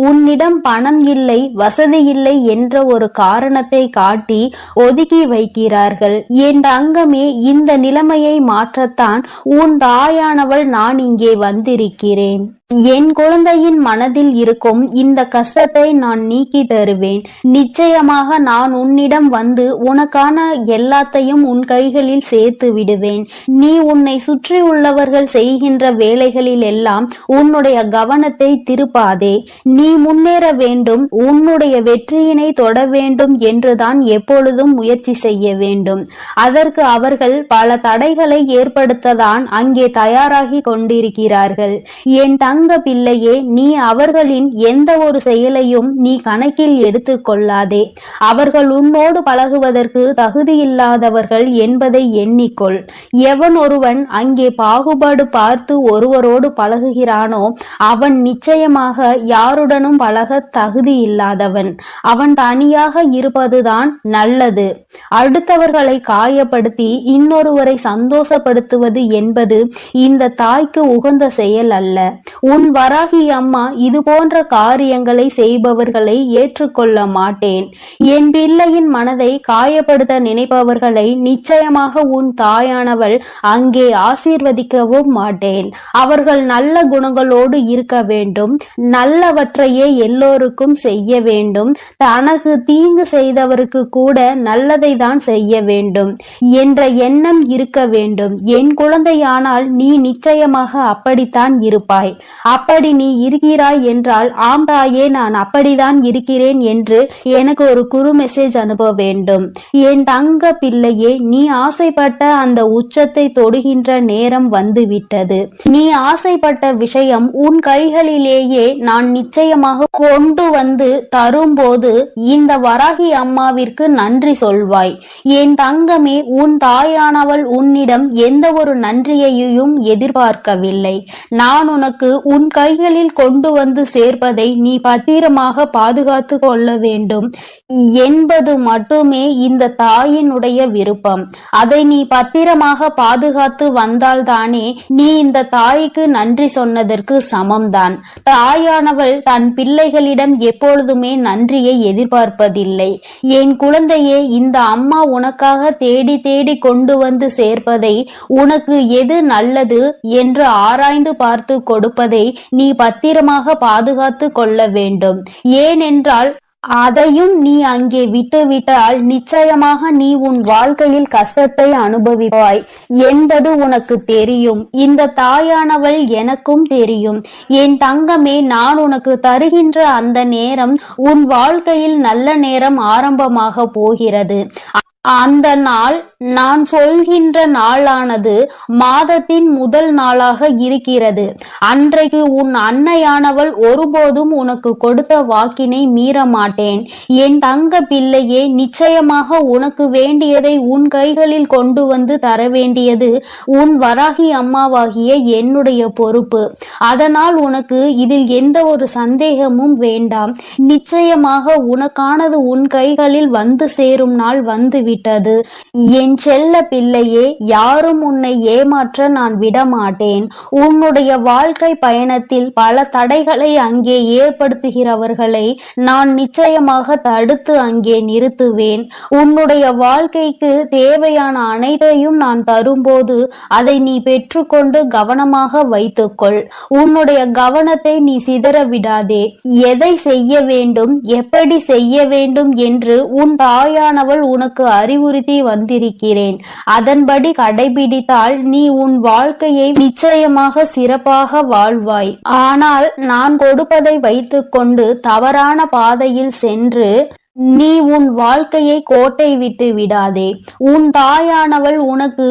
உன்னிடம் பணம் இல்லை, வசதி இல்லை என்ற ஒரு காரணத்தை காட்டி ஒதுக்கி வைக்கிறார்கள். என் தங்கமே, இந்த நிலைமையை மாற்றத்தான் உன் தாயானவள் நான் இங்கே வந்திருக்கிறேன். என் குழந்தையின் மனதில் இருக்கும் இந்த கஷ்டத்தை நான் நீக்கி தருவேன். நிச்சயமாக நான் உன்னிடம் வந்து உனக்கான எல்லாத்தையும் உன் கைகளில் சேர்த்து விடுவேன். நீ உன்னை சுற்றி உள்ளவர்கள் செய்கின்ற வேலைகளில் எல்லாம் உன்னுடைய கவனத்தை திருப்பாதே. நீ முன்னேற வேண்டும், உன்னுடைய வெற்றியினை தொட வேண்டும் என்றுதான் எப்பொழுதும் முயற்சி செய்ய வேண்டும். அதற்கு அவர்கள் பல தடைகளை ஏற்படுத்ததான் அங்கே தயாராகி கொண்டிருக்கிறார்கள். என் தங்க பிள்ளையே, நீ அவர்களின் எந்த ஒரு செயலையும் நீ கணக்கில் எடுத்துக் கொள்ளாதே. அவர்கள் உன்னோடு பழகுவதற்கு தகுதியில்லாதவர்கள் என்பதை எண்ணிக்கொள். எவன் ஒருவன் அங்கே பாகுபாடு பார்த்து ஒருவரோடு பழகுகிறானோ அவன் நிச்சயமாக யாருடனும் பழக தகுதி இல்லாதவன். அவன் தனியாக இருப்பதுதான் நல்லது. அடுத்தவர்களை காயப்படுத்தி இன்னொருவரை சந்தோஷப்படுத்துவது என்பது இந்த தாய்க்கு உகந்த செயல் அல்ல. உன் வராகி அம்மா இது போன்ற காரியங்களை செய்பவர்களை ஏற்றுக்கொள்ள மாட்டேன். என் பிள்ளையின் மனதை காயப்படுத்த நினைப்பவர்களை நிச்சயமாக உன் தாயானவள் அங்கே ஆசீர்வதிக்கவும் மாட்டேன். அவர்கள் நல்ல குணங்களோடு இருக்க வேண்டும், நல்லவற்றையே எல்லோருக்கும் செய்ய வேண்டும், தனக்கு தீங்கு செய்தவருக்கு கூட நல்லதை தான் செய்ய வேண்டும் என்ற எண்ணம் இருக்க வேண்டும். என் குழந்தையானால் நீ நிச்சயமாக அப்படித்தான் இருப்பாய். அப்படி நீ இருக்கிறாய் என்றால் ஆம் தாயே, நான் அப்படிதான் இருக்கிறேன் என்று எனக்கு ஒரு குறு மெசேஜ் அனுப்ப வேண்டும். என் தங்க பிள்ளையே, நீ ஆசைப்பட்ட அந்த உச்சத்தை தொடுகின்ற நேரம் வந்துவிட்டது. நீ ஆசைப்பட்ட விஷயம் உன் கைகளிலேயே நான் நிச்சயமாக கொண்டு வந்து தரும்போது இந்த வராகி அம்மாவிற்கு நன்றி சொல்வாய். என் தங்கமே, உன் தாயானவள் உன்னிடம் எந்த ஒரு நன்றியையும் எதிர்பார்க்கவில்லை. நான் உனக்கு உன் கைகளில் கொண்டு வந்து சேர்ப்பதை நீ பத்திரமாக பாதுகாத்து கொள்ள வேண்டும் என்பது மட்டுமே இந்த தாயினுடைய விருப்பம். அதை நீ பத்திரமாக பாதுகாத்து வந்தால்தானே நீ இந்த தாய்க்கு நன்றி சொன்னதற்கு சமம்தான். தாயானவள் தன் பிள்ளைகளிடம் எப்பொழுதுமே நன்றியை எதிர்பார்ப்பதில்லை. என் குழந்தையே, இந்த அம்மா உனக்காக தேடி தேடி கொண்டு வந்து சேர்ப்பதை, உனக்கு எது நல்லது என்று ஆராய்ந்து பார்த்து கொடுப்பதை நீ பத்திரமாக பாதுகாத்து கொள்ள வேண்டும். ஏனென்றால் அதையும் நீ அங்கே விட்டுவிட்டால் நிச்சயமாக நீ உன் வாழ்க்கையில் கஷ்டத்தை அனுபவிப்பாய் என்பது உனக்கு தெரியும். இந்த தாயானவள் எனக்கும் தெரியும். என் தங்கமே, நான் உனக்கு தருகின்ற அந்த நேரம் உன் வாழ்க்கையில் நல்ல நேரம் ஆரம்பமாக போகிறது. அந்த நாள் நான் சொல்கின்ற நாளானது மாதத்தின் முதல் நாளாக இருக்கிறது. அன்றைக்கு உன் அன்னையானவள் ஒருபோதும் உனக்கு கொடுத்த வாக்கினை மீற மாட்டேன். என் தங்க பிள்ளையே, நிச்சயமாக உனக்கு வேண்டியதை உன் கைகளில் கொண்டு வந்து தர வேண்டியது உன் வராகி அம்மாவாகிய என்னுடைய பொறுப்பு. அதனால் உனக்கு இதில் எந்த ஒரு சந்தேகமும் வேண்டாம். நிச்சயமாக உனக்கானது உன் கைகளில் வந்து சேரும் நாள் வந்துவிட்டது. என் செல்ல பிள்ளையே, யாரும் உன்னை ஏமாற்ற நான் விடமாட்டேன். உன்னுடைய வாழ்க்கை பயணத்தில் பல தடைகளை அங்கே ஏற்படுத்துகிறவர்களை நான் நிச்சயமாக தடுத்து அங்கே நிறுத்துவேன். உன்னுடைய வாழ்க்கைக்கு தேவையான அனைத்தையும் நான் தரும்போது அதை நீ பெற்றுக்கொண்டு கவனமாக வைத்துக்கொள். உன்னுடைய கவனத்தை நீ சிதற விடாதே. எதை செய்ய வேண்டும், எப்படி செய்ய வேண்டும் என்று உன் தாயானவள் உனக்கு அறிவுறுத்தி வந்திருக்கிறேன். அதன்படி கடைபிடித்தால் நீ உன் வாழ்க்கையை நிச்சயமாக சிறப்பாக வாழ்வாய். ஆனால் நான் கொடுப்பதை வைத்துக்கொண்டு தவறான பாதையில் சென்று நீ உன் வாழ்க்கையை கோட்டை விட்டு விடாதே. உன் தாயானவள் உனக்கு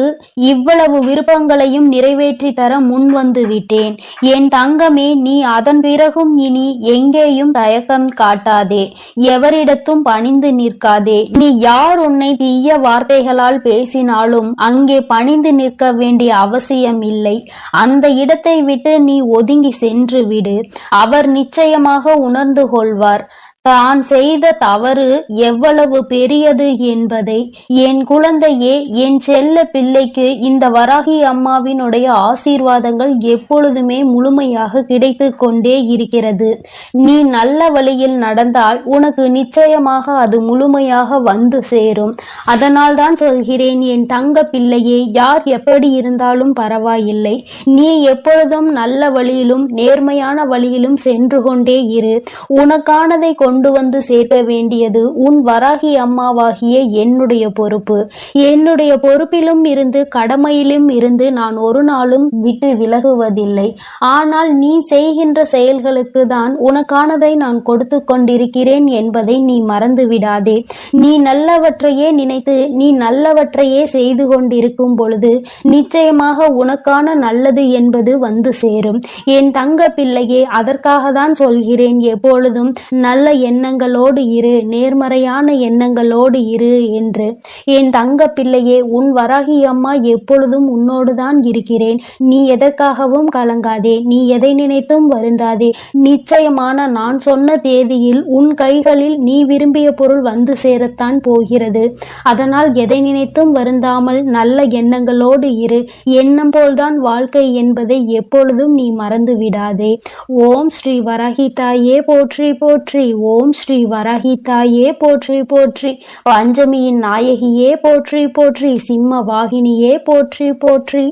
இவ்வளவு விருப்பங்களையும் நிறைவேற்றி தர முன் வந்து விட்டேன். என் தங்கமே, நீ அதன் பிறகும் இனி எங்கேயும் தயக்கம் காட்டாதே. எவரிடத்தும் பணிந்து நிற்காதே. நீ யார் உன்னை தீய வார்த்தைகளால் பேசினாலும் அங்கே பணிந்து நிற்க வேண்டிய அவசியம் இல்லை. அந்த இடத்தை விட்டு நீ ஒதுங்கி சென்று விடு. அவர் நிச்சயமாக உணர்ந்து கொள்வார் தான் செய்த தவறு எவ்வளவு பெரியது என்பதை. என் குழந்தையே, என் செல்ல பிள்ளைக்கு இந்த வராகி அம்மாவினுடைய ஆசீர்வாதங்கள் எப்பொழுதுமே முழுமையாக கிடைத்து கொண்டே இருக்கிறது. நீ நல்ல வழியில் நடந்தால் உனக்கு நிச்சயமாக அது முழுமையாக வந்து சேரும். அதனால் தான் சொல்கிறேன், என் தங்க பிள்ளையே, யார் எப்படி இருந்தாலும் பரவாயில்லை. நீ எப்பொழுதும் நல்ல வழியிலும் நேர்மையான வழியிலும் சென்று கொண்டே இரு. உனக்கானதை கொண்டு வந்து சேர்க்க வேண்டியது உன் வராகி அம்மாவாகிய என்னுடைய பொறுப்பு. என்னுடைய பொறுப்பிலும் இருந்து கடமையிலும் இருந்து நான் ஒரு நாளும் விட்டு விலகுவதில்லை. ஆனால் நீ செய்கின்ற செயல்களுக்கு தான் உனக்கானதை நான் கொடுத்து கொண்டிருக்கிறேன் என்பதை நீ மறந்து விடாதே. நீ நல்லவற்றையே நினைத்து நீ நல்லவற்றையே செய்து கொண்டிருக்கும் பொழுது நிச்சயமாக உனக்கான நல்லது என்பது வந்து சேரும். என் தங்க பிள்ளையே, அதற்காக தான் சொல்கிறேன், எப்பொழுதும் நல்ல எண்ணங்களோடு இரு, நேர்மறையான எண்ணங்களோடு இரு என்று. என் தங்க பிள்ளையே, உன் வராகி அம்மா எப்பொழுதும் உன்னோடு தான் இருக்கிறேன். நீ எதற்காகவும் கலங்காதே. நீ எதை நினைத்தும் வருந்தாதே. நிச்சயமான நான் சொன்ன தேதியில் உன் கைகளில் நீ விரும்பிய பொருள் வந்து சேரத்தான் போகிறது. அதனால் எதை நினைத்தும் வருந்தாமல் நல்ல எண்ணங்களோடு இரு. எண்ணம் போல்தான் வாழ்க்கை என்பதை எப்பொழுதும் நீ மறந்து விடாதே. ஓம் ஸ்ரீ வராகி தாயே போற்றி போற்றி. ஓம் ஸ்ரீ வராகி தாயே போற்றி போற்றி. பஞ்சமியின் நாயகியே போற்றி போற்றி. சிம்ம வாகினியே போற்றி போற்றி.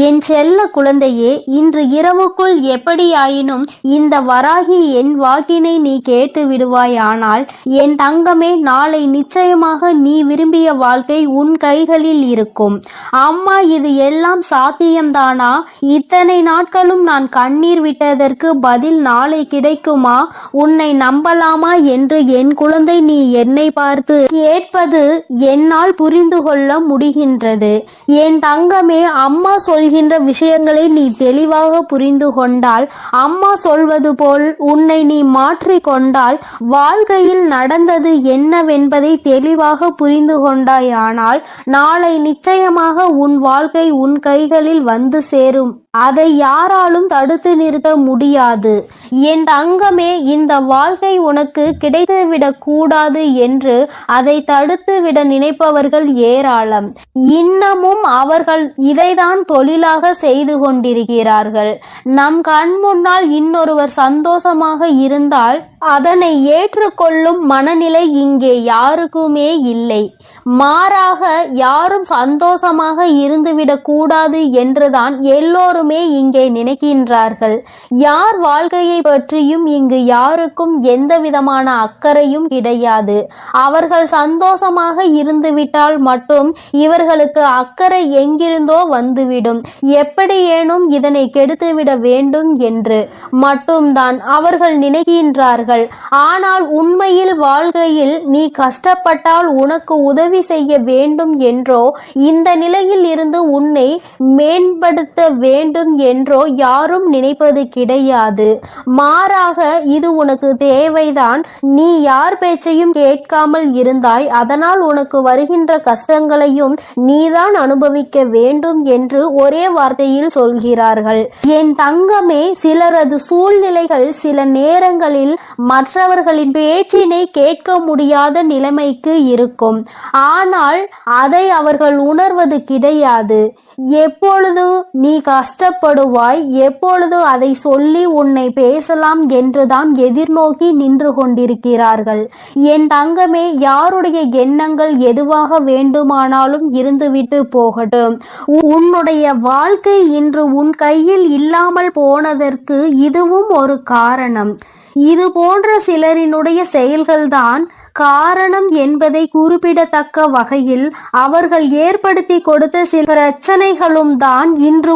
என் செல்ல குழந்தையே, இன்று இரவுக்குள் எப்படியாயினும் இந்த வராகி என் வாக்கினை நீ கேட்டு விடுவாயானால் என் தங்கமே, நாளை நிச்சயமாக நீ விரும்பிய வாழ்க்கை உன் கைகளில் இருக்கும். அம்மா, இது எல்லாம் சாத்தியம்தானா? இத்தனை நாட்களும் நான் கண்ணீர் விட்டதற்கு பதில் நாளை கிடைக்குமா? உன்னை நம்பலாமா என்று என் குழந்தை நீ என்னை பார்த்து கேட்பது என்னால் புரிந்து கொள்ள முடிகின்றது. என் தங்கமே, அம்மா சொல்கின்ற விஷயங்களை நீ தெளிவாக புரிந்து கொண்டால், அம்மா சொல்வது போல் உன்னை நீ மாற்றிக் கொண்டால், வாழ்க்கையில் நடந்தது என்னவென்பதை தெளிவாக புரிந்து கொண்டாயானால் நாளை நிச்சயமாக உன் வாழ்க்கை உன் கைகளில் வந்து சேரும். அதை யாராலும் தடுத்து நிறுத்த முடியாது. என் தங்கமே, இந்த வாழ்க்கை உனக்கு கிடைத்துவிடக் கூடாது என்று அதை தடுத்து விட நினைப்பவர்கள் ஏராளம். இன்னமும் அவர்கள் இதைதான் தொழிலாக செய்து கொண்டிருக்கிறார்கள். நம் கண் முன்னால் இன்னொருவர் சந்தோஷமாக இருந்தால் அதனை ஏற்றுக்கொள்ளும் மனநிலை இங்கே யாருக்குமே இல்லை. மாறாக யாரும் சந்தோஷமாக இருந்துவிடக் கூடாது என்றுதான் எல்லோருமே இங்கே நினைக்கின்றார்கள். யார் வாழ்க்கையை பற்றியும் இங்கு யாருக்கும் எந்த விதமான அக்கறையும் கிடையாது. அவர்கள் சந்தோஷமாக இருந்துவிட்டால் மட்டும் இவர்களுக்கு அக்கறை எங்கிருந்தோ வந்துவிடும். எப்படியேனும் இதனை கெடுத்துவிட வேண்டும் என்று மட்டும்தான் அவர்கள் நினைக்கின்றார்கள். ஆனால் உண்மையில் வாழ்க்கையில் நீ கஷ்டப்பட்டால் உனக்கு உதவி உதவி செய்ய வேண்டும் என்றோ இந்த நிலையில் இருந்து உன்னை மேம்படுத்த வேண்டும் என்றோ யாரும் நினைப்பது கிடையாது. மாறாக இது உனக்கு தேவைதான். நீ யார் பேச்சையும் கேட்காமல் இருந்தாய், அதனால் உனக்கு வருகின்ற கஷ்டங்களையும் நீதான் அனுபவிக்க வேண்டும் என்று ஒரே வார்த்தையில் சொல்கிறார்கள். என் தங்கமே, சிலரது சூழ்நிலைகள் சில நேரங்களில் மற்றவர்களின் பேச்சினை கேட்க முடியாத நிலைமைக்கு இருக்கும். ஆனால் அதை அவர்கள் உணர்வது கிடையாது. எப்பொழுது நீ கஷ்டப்படுவாய், எப்பொழுது அதை சொல்லி உன்னை பேசலாம் என்றுதான் எதிர்நோக்கி நின்று கொண்டிருக்கிறார்கள். என் தங்கமே, யாருடைய எண்ணங்கள் எதுவாக வேண்டுமானாலும் இருந்துவிட்டு போகட்டும். உன்னுடைய வாழ்க்கை இன்று உன் கையில் இல்லாமல் போனதற்கு இதுவும் ஒரு காரணம். இது போன்ற சிலரினுடைய செயல்கள்தான் காரணம் என்பதை குறிப்பிடத்தக்க வகையில் அவர்கள் ஏற்படுத்தி கொடுத்த சில பிரச்சனைகளும் தான் இன்று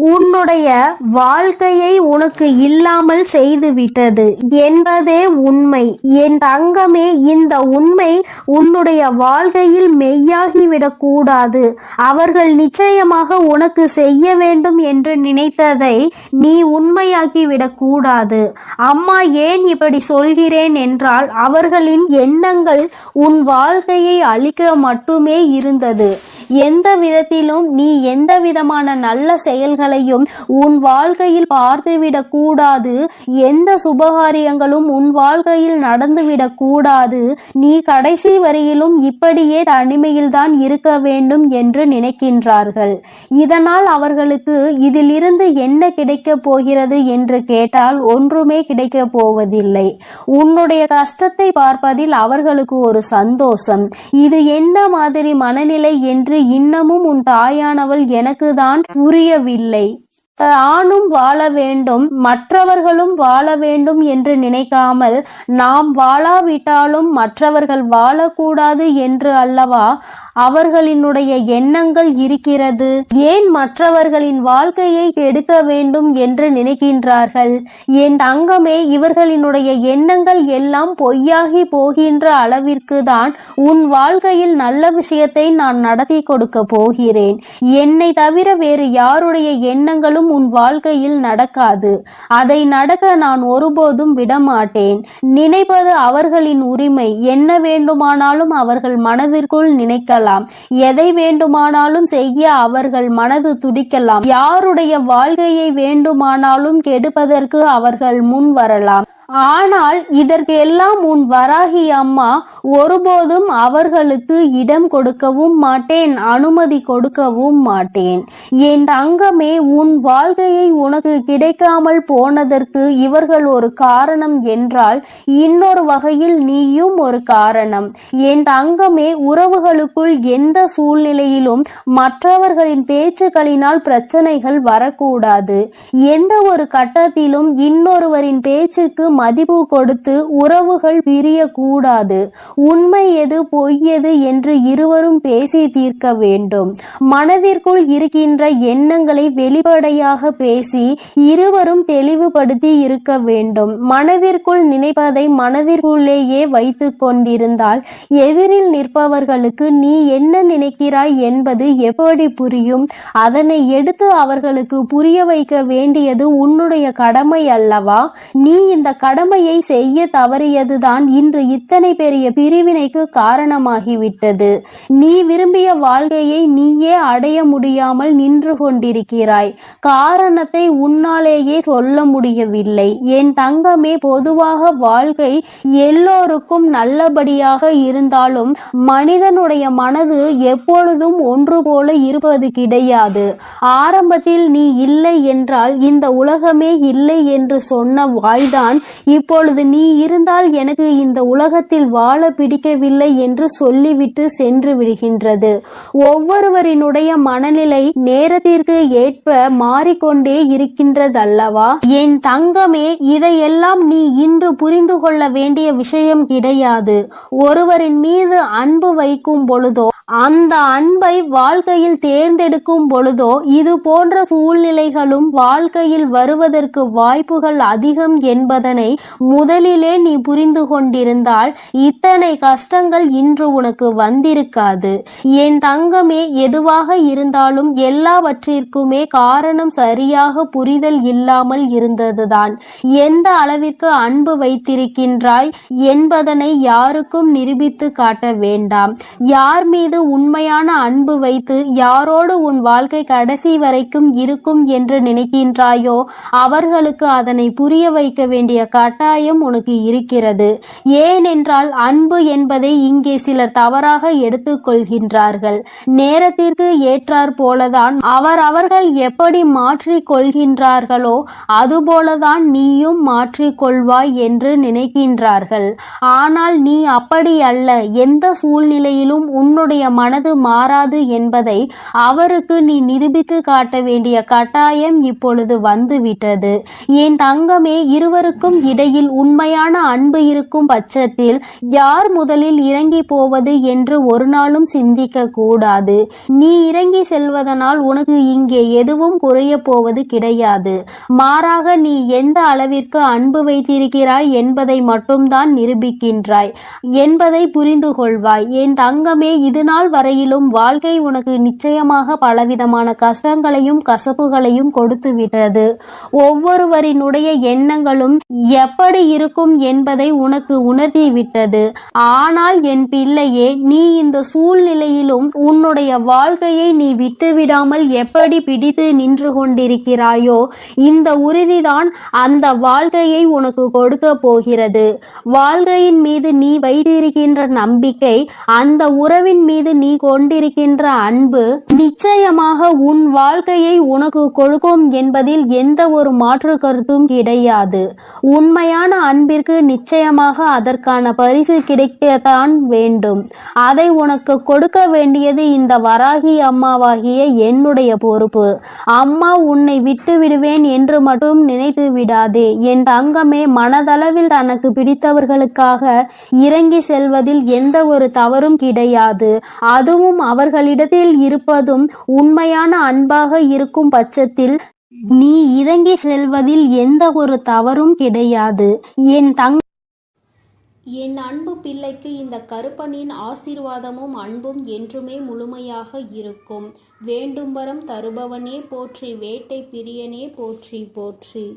உன்னுடைய வாழ்க்கையை உனக்கு இல்லாமல் செய்துவிட்டது என்பதே உண்மை. என் தங்கமே, இந்த உண்மை உன்னுடைய வாழ்க்கையில் மெய்யாகிவிடக் கூடாது. அவர்கள் நிச்சயமாக உனக்கு செய்ய வேண்டும் என்று நினைத்ததை நீ உண்மையாக்கிவிடக் கூடாது. அம்மா ஏன் இப்படி சொல்கிறேன் என்றால், அவர்களின் எண்ணங்கள் உன் வாழ்க்கையை அழிக்க மட்டுமே இருந்தது. எந்த விதத்திலும் நீ எந்த விதமான நல்ல செயல்களையும் உன் வாழ்க்கையில் பார்த்துவிடக் கூடாது. எந்த சுபகாரியங்களும் உன் வாழ்க்கையில் நடந்துவிடக் கூடாது. நீ கடைசி வரையிலும் இப்படியே தனிமையில்தான் இருக்க வேண்டும் என்று நினைக்கின்றார்கள். இதனால் அவர்களுக்கு இதிலிருந்து என்ன கிடைக்கப் போகிறது என்று கேட்டால் ஒன்றுமே கிடைக்கப் போவதில்லை. உன்னுடைய கஷ்டத்தை பார்ப்பதில் அவர்களுக்கு ஒரு சந்தோஷம். இது என்ன மாதிரி மனநிலை என்று இன்னமும் உன் தாயானவள் எனக்கு தான் புரியவில்லை. தானும் வாழ வேண்டும், மற்றவர்களும் வாழ வேண்டும் என்று நினைக்காமல், நாம் வாழாவிட்டாலும் மற்றவர்கள் வாழக்கூடாது என்று அல்லவா அவர்களினுடைய எண்ணங்கள் இருக்கிறது. ஏன் மற்றவர்களின் வாழ்க்கையை கெடுக்க வேண்டும் என்று நினைக்கின்றார்கள்? என் தங்கமே, இவர்களினுடைய எண்ணங்கள் எல்லாம் பொய்யாகி போகின்ற அளவிற்கு தான் உன் வாழ்க்கையில் நல்ல விஷயத்தை நான் நடத்தி கொடுக்க போகிறேன். என்னை தவிர வேறு யாருடைய எண்ணங்களும் உன் வாழ்க்கையில் நடக்காது. அதை நடக்க நான் ஒருபோதும் விடமாட்டேன். நினைப்பது அவர்களின் உரிமை. என்ன வேண்டுமானாலும் அவர்கள் மனதிற்குள் நினைக்கலாம். எதை வேண்டுமானாலும் செய்ய அவர்கள் மனது துடிக்கலாம். யாருடைய வாழ்க்கையை வேண்டுமானாலும் கெடுப்பதற்கு அவர்கள் முன் வரலாம். ஆனால் இதற்கு எல்லாம் உன் வராகி அம்மா ஒருபோதும் அவர்களுக்கு இடம் கொடுக்கவும் மாட்டேன், அனுமதி கொடுக்கவும் மாட்டேன். என் தங்கமே, உன் வாழ்க்கையை உனக்கு கிடைக்காமல் போனதற்கு இவர்கள் ஒரு காரணம் என்றால், இன்னொரு வகையில் நீயும் ஒரு காரணம். என் தங்கமே, உறவுகளுக்குள் எந்த சூழ்நிலையிலும் மற்றவர்களின் பேச்சுக்களினால் பிரச்சனைகள் வரக்கூடாது. எந்த ஒரு கட்டத்திலும் இன்னொருவரின் பேச்சுக்கு மதிப்பு கொடுத்து உறவுகள் பிரியக்கூடாது. உண்மை எது பொய் எது என்று இருவரும் பேசி தீர்க்க வேண்டும். மனதிற்குள் இருக்கின்ற எண்ணங்களை வெளிப்படையாக பேசி இருவரும் தெளிவுபடுத்தி இருக்க வேண்டும். மனதிற்குள் நினைப்பதை மனதிற்குள்ளேயே வைத்து கொண்டிருந்தால் எதிரில் நிற்பவர்களுக்கு நீ என்ன நினைக்கிறாய் என்பது எப்படி புரியும்? அதனை எடுத்து அவர்களுக்கு புரிய வைக்க வேண்டியது உன்னுடைய கடமை அல்லவா? நீ இந்த கடமையை செய்ய தவறியதுதான் இன்று இத்தனை பெரிய பிரிவினைக்கு காரணமாகிவிட்டது. நீ விரும்பிய வாழ்க்கையை நீயே அடைய முடியாமல் நின்று கொண்டிருக்கிறாய். காரணத்தை உன்னாலேயே சொல்ல முடியவில்லை. என் தங்கமே, பொதுவாக வாழ்க்கை எல்லோருக்கும் நல்லபடியாக இருந்தாலும் மனிதனுடைய மனது எப்பொழுதும் ஒன்று போல இருப்பது கிடையாது. ஆரம்பத்தில் நீ இல்லை என்றால் இந்த உலகமே இல்லை என்று சொன்ன வாய்தான் இப்பொழுது நீ இருந்தால் எனக்கு இந்த உலகத்தில் வாழ பிடிக்கவில்லை என்று சொல்லிவிட்டு சென்று விடுகின்றது. ஒவ்வொருவரினுடைய மனநிலை நேரத்திற்கு ஏற்ப மாறிக்கொண்டே இருக்கின்றதல்லவா? என் தங்கமே, இதையெல்லாம் நீ இன்று புரிந்து கொள்ள வேண்டிய விஷயம் கிடையாது. ஒருவரின் மீது அன்பு வைக்கும் பொழுதோ, அந்த அன்பை வாழ்க்கையில் தேர்ந்தெடுக்கும் பொழுதோ இது போன்ற சூழ்நிலைகளும் வாழ்க்கையில் வருவதற்கு வாய்ப்புகள் அதிகம் என்பதனை என்பதனை முதலிலே நீ புரிந்து கொண்டிருந்தால் இத்தனை கஷ்டங்கள் இன்று உனக்கு வந்திருக்காது. என் தங்கமே, எதுவாக இருந்தாலும் எல்லாவற்றிற்குமே காரணம் சரியாக புரிதல் இல்லாமல் இருந்ததுதான். எந்த அளவிற்கு அன்பு வைத்திருக்கின்றாய் என்பதனை யாருக்கும் நிரூபித்து காட்ட வேண்டாம். யார் மீது உண்மையான அன்பு வைத்து யாரோடு உன் வாழ்க்கை கடைசி வரைக்கும் இருக்கும் என்று நினைக்கின்றாயோ அவர்களுக்கு அதனை புரிய வைக்க வேண்டிய கட்டாயம் உனக்கு இருக்கிறது. ஏனென்றால் அன்பு என்பதை இங்கே சிலர் தவறாக எடுத்துக்கொள்கின்றார்கள். நேரத்திற்கு ஏற்றாற் போலதான் அவர்கள் எப்படி மாற்றிக் கொள்கின்றார்களோ அதுபோலதான் நீயும் மாற்றிக்கொள்வாய் என்று நினைக்கின்றார்கள். ஆனால் நீ அப்படி அல்ல. எந்த சூழ்நிலையிலும் உன்னுடைய மனது மாறாது என்பதை அவருக்கு நீ நிரூபித்து காட்ட வேண்டிய கட்டாயம் இப்பொழுது வந்துவிட்டது. என் தங்கமே, இருவருக்கும் இடையில் உண்மையான அன்பு இருக்கும் பட்சத்தில் யார் முதலில் இறங்கி போவது என்று ஒரு நாளும் சிந்திக்க கூடாது. நீ இறங்கி செல்வதனால் உனக்கு இங்கே எதுவும் குறைய போவது கிடையாது. மாறாக நீ எந்த அளவிற்கு அன்பு வைத்திருக்கிறாய் என்பதை மட்டும்தான் நிரூபிக்கின்றாய் என்பதை புரிந்து கொள்வாய். என் தங்கமே, இதுநாள் வரையிலும் வாழ்க்கை உனக்கு நிச்சயமாக பலவிதமான கஷ்டங்களையும் கசப்புகளையும் கொடுத்து விட்டது. ஒவ்வொருவரினுடைய எண்ணங்களும் எப்படி இருக்கும் என்பதை உனக்கு உணர்த்தி விட்டது. ஆனால் என் பிள்ளையே, நீ இந்த சூழ்நிலையிலும் உன்னுடைய வாழ்க்கையை நீ விட்டுவிடாமல் எப்படி பிடித்து நின்று கொண்டிருக்கிறாயோ இந்த உறுதிதான் அந்த வாழ்க்கையை உனக்கு கொடுக்க போகிறது. வாழ்க்கையின் மீது நீ வைத்திருக்கின்ற நம்பிக்கை, அந்த உறவின் மீது நீ கொண்டிருக்கின்ற அன்பு நிச்சயமாக உன் வாழ்க்கையை உனக்கு கொடுக்கும் என்பதில் எந்த ஒரு மாற்று கருத்தும் கிடையாது. உண்மையான அன்பிற்கு நிச்சயமாக அதற்கான பரிசு கிடைக்கத்தான் வேண்டும். அதை உனக்கு கொடுக்க வேண்டியது இந்த வராகி அம்மாவாகிய என்னுடைய பொறுப்பு. அம்மா உன்னை விட்டு விடுவேன் என்று மட்டும் நினைத்து விடாதே. என் தங்கமே, மனதளவில் தனக்கு பிடித்தவர்களுக்காக இறங்கி செல்வதில் எந்த ஒரு தவறும் கிடையாது. அதுவும் அவர்களிடத்தில் இருப்பதும் உண்மையான அன்பாக இருக்கும் பட்சத்தில் நீ இறங்கி செல்வதில் எந்த ஒரு தவறும் கிடையாது. என் அன்பு பிள்ளைக்கு இந்த கருப்பனின் ஆசீர்வாதமும் அன்பும் என்றுமே முழுமையாக இருக்கும். வேண்டும் வரம் தருபவனே போற்றி, வேட்டை பிரியனே போற்றி போற்றி.